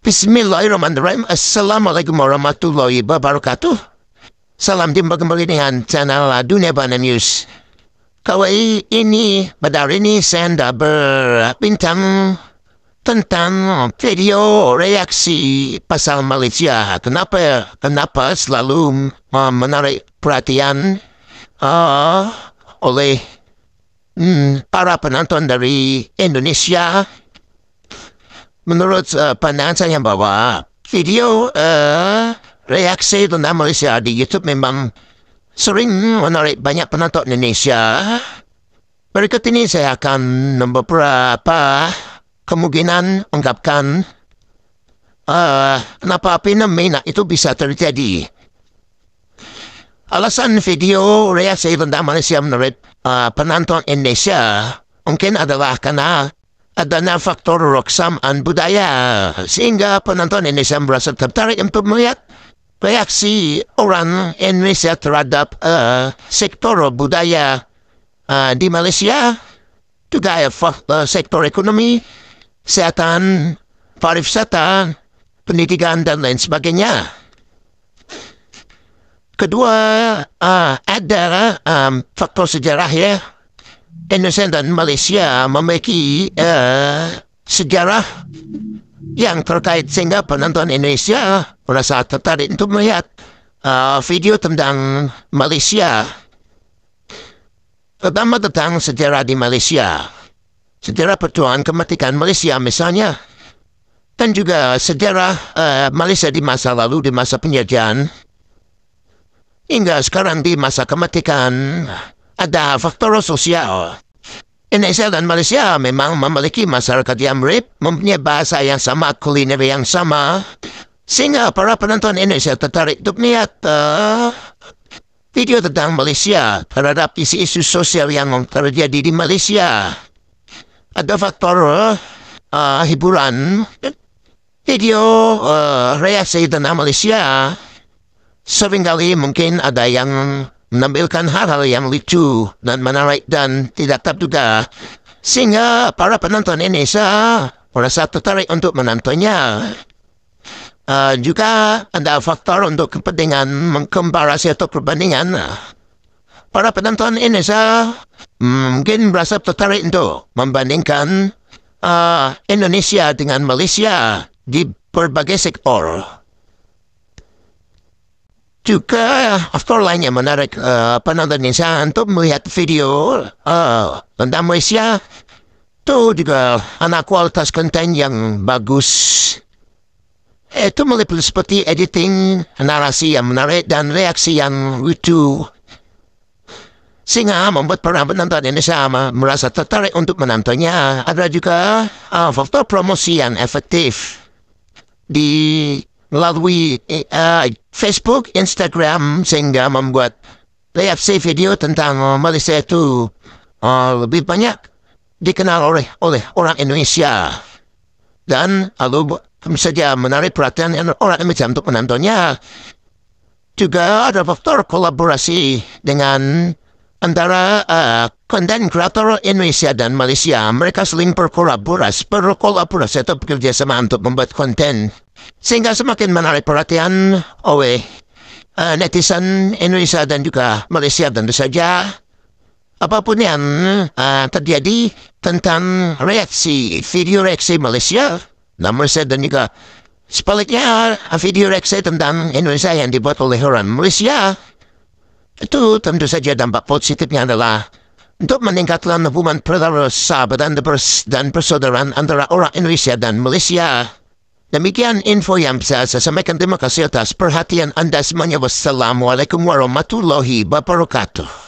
Bismillahirrahmanirrahim. Assalamualaikum warahmatullahi wabarakatuh. Salam jumpa kembali dengan channel Dunia Bana News. Kali ini, pada hari ini saya hendak berbincang tentang video reaksi pasal Malaysia. Kenapa selalu menarik perhatian oleh para penonton dari Indonesia? Menurut pandangan saya bahwa video reaksi tentang Malaysia di YouTube memang sering menarik banyak penonton Indonesia. Berikut ini saya akan beberapa kemungkinan ungkapkan kenapa fenomena itu bisa terjadi. Alasan video reaksi tentang Malaysia menurut penonton Indonesia mungkin adalah karena adanya faktor roksamaan budaya, sehingga penonton Indonesia merasa tertarik untuk melihat reaksi orang Indonesia terhadap sektor budaya di Malaysia, juga sektor ekonomi, kesehatan, pariwisata, pendidikan, dan lain sebagainya. Kedua, ada faktor sejarah ya. Indonesia dan Malaysia memiliki sejarah yang terkait sehingga penonton Indonesia merasa tertarik untuk melihat video tentang Malaysia. Pertama tentang sejarah di Malaysia, sejarah perjuangan kemerdekaan Malaysia misalnya, dan juga sejarah Malaysia di masa lalu, di masa penjajahan, hingga sekarang di masa kemerdekaan. Ada faktor sosial. Indonesia dan Malaysia memang memiliki masyarakat yang mirip, mempunyai bahasa yang sama, kuliner yang sama, sehingga para penonton Indonesia tertarik untuk melihat video tentang Malaysia terhadap isu-isu sosial yang terjadi di Malaysia. Ada faktor hiburan. Video reaksi tentang Malaysia seringkali mungkin ada yang menampilkan hal-hal yang lucu dan menarik dan tidak terduga, sehingga para penonton Indonesia merasa tertarik untuk menontonnya. Juga ada faktor untuk kepentingan mengkomparasi atau perbandingan. Para penonton Indonesia mungkin merasa tertarik untuk membandingkan Indonesia dengan Malaysia di berbagai sektor. Juga faktor lain yang menarik penonton Indonesia untuk melihat video tentang Malaysia itu juga ada kualitas konten yang bagus. Itu meliputi seperti editing, narasi yang menarik, dan reaksi yang lucu, sehingga membuat para penonton Indonesia merasa tertarik untuk menontonnya. Ada juga faktor promosi yang efektif melalui Facebook, Instagram, sehingga membuat reaksi video tentang Malaysia itu lebih banyak dikenal oleh orang Indonesia, dan lalu saja menarik perhatian orang Indonesia untuk menontonnya. Juga ada faktor kolaborasi dengan antara konten kreator Indonesia dan Malaysia. Mereka saling berkolaborasi atau bekerja sama untuk membuat konten, sehingga semakin menarik perhatian oleh netizen Indonesia dan juga Malaysia. Tentu saja apapun yang terjadi tentang video reaksi Malaysia dan juga sebaliknya video reaksi tentang Indonesia yang dibuat oleh orang Malaysia, itu tentu saja dampak positifnya adalah untuk meningkatkan hubungan persahabatan dan persaudaraan antara orang Indonesia dan Malaysia. Demikian info yang bisa saya sampaikan. Terima kasih atas perhatian Anda semuanya. Wassalamualaikum warahmatullahi wabarakatuh.